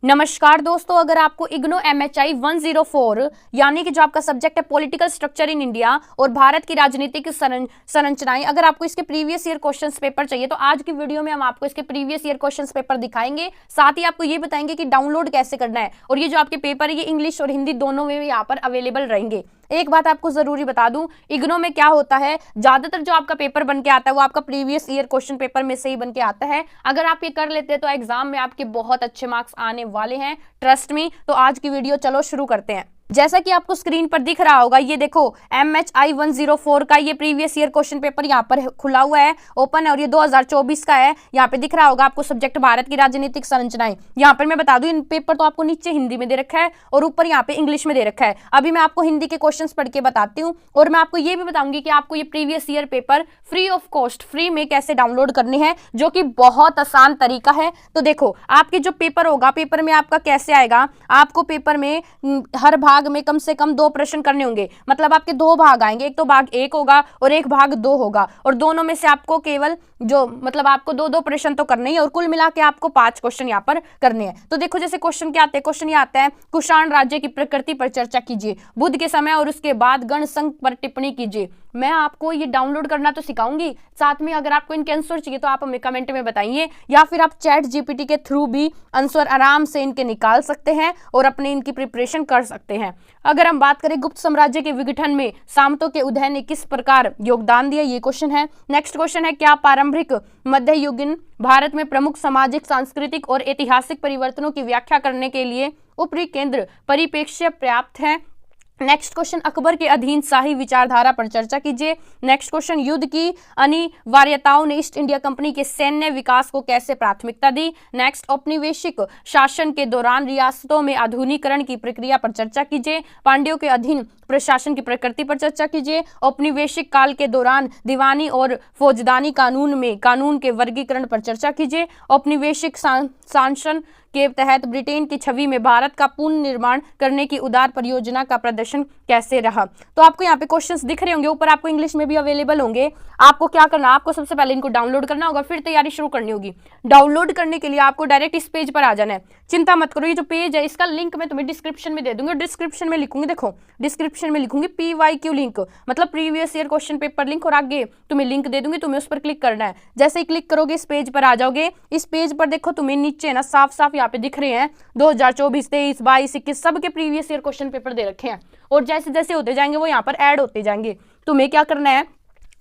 नमस्कार दोस्तों, अगर आपको इग्नो MHI 104 यानी कि जो आपका सब्जेक्ट है पॉलिटिकल स्ट्रक्चर इन इंडिया और भारत की राजनीतिक संरचनाएं, अगर आपको इसके प्रीवियस ईयर क्वेश्चंस पेपर चाहिए तो आज की वीडियो में हम आपको इसके प्रीवियस ईयर क्वेश्चंस पेपर दिखाएंगे। साथ ही आपको ये बताएंगे कि डाउनलोड कैसे करना है। और ये जो आपके पेपर है ये इंग्लिश और हिंदी दोनों में यहाँ पर अवेलेबल रहेंगे। एक बात आपको जरूरी बता दूं, इग्नो में क्या होता है, ज्यादातर जो आपका पेपर बन के आता है वो आपका प्रीवियस ईयर क्वेश्चन पेपर में से ही बन के आता है। अगर आप ये कर लेते हैं तो एग्जाम में आपके बहुत अच्छे मार्क्स आने वाले हैं, ट्रस्ट मी। तो आज की वीडियो चलो शुरू करते हैं। जैसा कि आपको स्क्रीन पर दिख रहा होगा, ये देखो MHI 104 का ये प्रीवियस ईयर क्वेश्चन पेपर यहाँ पर खुला हुआ है, ओपन है, और ये 2024 का है। यहाँ पे दिख रहा होगा आपको सब्जेक्ट भारत की राजनीतिक संरचनाएं। यहाँ पर मैं बता दूं, इन पेपर तो आपको नीचे हिंदी में दे रखा है और ऊपर यहाँ पे इंग्लिश में दे रखा है। अभी मैं आपको हिंदी के क्वेश्चन पढ़ के बताती हूँ और मैं आपको ये भी बताऊंगी कि आपको ये previous year paper free of cost, free में कैसे डाउनलोड करने हैं, जो कि बहुत आसान तरीका है। तो देखो, आपके जो पेपर होगा, पेपर में आपका कैसे आएगा, आपको पेपर में हर भाग में कम से कम 2 प्रश्न करने होंगे। मतलब आपके 2 भाग आएंगे, एक तो भाग 1 होगा और एक भाग 2 होगा, और दोनों में से आपको केवल जो मतलब आपको 2-2 प्रश्न तो करने ही, और कुल मिला के आपको 5 क्वेश्चन यहाँ पर करने हैं। तो देखो, जैसे क्वेश्चन क्या आते हैं, क्वेश्चन ये आता है, कुषाण राज्य की प्रकृति पर चर्चा कीजिए, बुद्ध के समय और उसके बाद गण संघ पर टिप्पणी कीजिए। मैं आपको ये डाउनलोड करना तो सिखाऊंगी, साथ में अगर आपको इनके आंसर चाहिए तो आप हमें कमेंट में बताइए, या फिर आप चैट GPT के थ्रू भी आंसर आराम से इनके निकाल सकते हैं और अपने इनकी प्रिपरेशन कर सकते हैं। अगर हम बात करें गुप्त साम्राज्य के विघटन में सामंतों के उदय ने किस प्रकार योगदान दिया, ये क्वेश्चन है। नेक्स्ट क्वेश्चन है, क्या प्रारंभिक मध्ययुगीन भारत में प्रमुख सामाजिक, सांस्कृतिक और ऐतिहासिक परिवर्तनों की व्याख्या करने के लिए ऊपरी केंद्र परिप्रेक्ष्य पर्याप्त है। नेक्स्ट क्वेश्चन, अकबर के अधीन शाही विचारधारा पर चर्चा कीजिए। नेक्स्ट क्वेश्चन, युद्ध की अनिवार्यताओं ने ईस्ट इंडिया कंपनी के सैन्य विकास को कैसे प्राथमिकता दी। नेक्स्ट, औपनिवेशिक शासन के दौरान रियासतों में आधुनिकीकरण की प्रक्रिया पर चर्चा कीजिए। पांड्यों के अधीन प्रशासन की प्रकृति पर चर्चा कीजिए। औपनिवेशिक काल के दौरान दीवानी और फौजदानी कानून में कानून के वर्गीकरण पर चर्चा कीजिए। औपनिवेशिक शासन के तहत ब्रिटेन की छवि में भारत का पुनर्निर्माण करने की उदार परियोजना का प्रदर्शन कैसे रहा। तो आपको यहाँ पे क्वेश्चंस दिख रहे होंगे, ऊपर आपको इंग्लिश में भी अवेलेबल होंगे। आपको क्या करना, आपको सबसे पहले इनको डाउनलोड करना होगा, फिर तैयारी शुरू करनी होगी। डाउनलोड करने के लिए आपको डायरेक्ट इस पेज पर आ जाना है। चिंता मत करो, ये जो पेज है इसका लिंक मैं तुम्हें डिस्क्रिप्शन में दे दूंगी। डिस्क्रिप्शन में लिखूंगी, देखो डिस्क्रिप्शन में लिखूंगी PYQ लिंक, मतलब previous year question paper link, और आगे तुम्हें लिंक दे दूंगी, तुम्हें उस पर क्लिक करना है। जैसे ही क्लिक करोगे इस पेज पर आ जाओगे। इस पेज पर देखो तुम्हें नीचे ना साफ साफ यहाँ पे दिख रहे हैं 2024, 23, 22, 21 सब के प्रीवियस ईयर क्वेश्चन पेपर दे रखे हैं, और जैसे जैसे होते जाएंगे वो यहाँ पर ऐड होते जाएंगे। तुम्हें क्या करना है,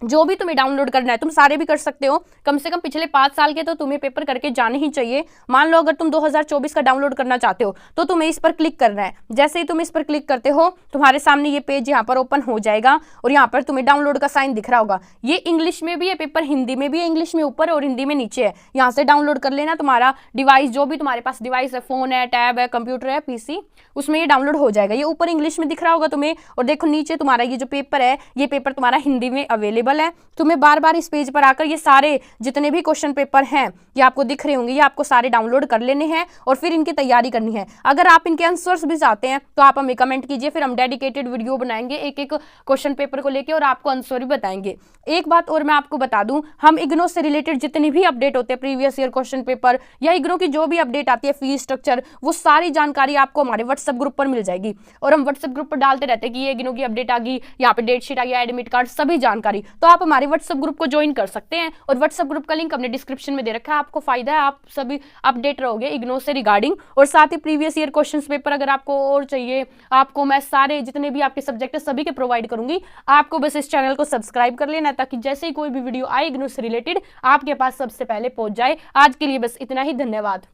जो भी तुम्हें डाउनलोड करना है, तुम सारे भी कर सकते हो, कम से कम पिछले 5 साल के तो तुम्हें पेपर करके जाने ही चाहिए। मान लो अगर तुम 2024 का डाउनलोड करना चाहते हो तो तुम्हें इस पर क्लिक करना है। जैसे ही तुम इस पर क्लिक करते हो तुम्हारे सामने ये पेज यहाँ पर ओपन हो जाएगा, और यहाँ पर तुम्हें डाउनलोड का साइन दिख रहा होगा। ये इंग्लिश में भी है पेपर, हिंदी में भी है, इंग्लिश में ऊपर और हिंदी में नीचे है। यहाँ से डाउनलोड कर लेना। तुम्हारा डिवाइस, जो भी तुम्हारे पास डिवाइस है, फोन है, टैब है, कंप्यूटर है, PC, उसमें ये डाउनलोड हो जाएगा। ये ऊपर इंग्लिश में दिख रहा होगा तुम्हें, और देखो नीचे तुम्हारा ये जो पेपर है, ये पेपर तुम्हारा हिंदी में अवेलेबल है। तुम्हें बार बार इस पेज पर आकर ये सारे जितने भी क्वेश्चन पेपर हैं ये आपको दिख रहे होंगे, ये आपको सारे डाउनलोड कर लेने हैं और फिर इनकी तैयारी करनी है। अगर आप इनके आंसर्स भी चाहते हैं तो आप हमें कमेंट कीजिए, फिर हम डेडिकेटेड वीडियो बनाएंगे एक एक क्वेश्चन पेपर को लेके, और आपको आंसर भी बताएंगे। एक बात और मैं आपको बता दूं, हम इग्नो से रिलेटेड जितने भी अपडेट होते हैं, प्रीवियस ईयर क्वेश्चन पेपर या इग्नो की जो भी अपडेट आती है, फीस स्ट्रक्चर, वो सारी जानकारी आपको हमारे व्हाट्सएप ग्रुप पर मिल जाएगी। और हम व्हाट्सएप ग्रुप पर डालते रहते हैं कि ये इग्नो की अपडेट आ गई, यहाँ पे डेटशीट आ गया, एडमिट कार्ड, सभी जानकारी। तो आप हमारे व्हाट्सएप ग्रुप को ज्वाइन कर सकते हैं, और व्हाट्सएप ग्रुप का लिंक हमने डिस्क्रिप्शन में दे रखा है। आपको फायदा है, आप सभी अपडेट रहोगे इग्नो से रिगार्डिंग। और साथ ही प्रीवियस ईयर क्वेश्चंस पेपर अगर आपको और चाहिए, आपको मैं सारे जितने भी आपके सब्जेक्ट है सभी के प्रोवाइड करूंगी। आपको बस इस चैनल को सब्सक्राइब कर लेना, ताकि जैसे ही कोई भी वीडियो आए इग्नो से रिलेटेड आपके पास सबसे पहले पहुंच जाए। आज के लिए बस इतना ही, धन्यवाद।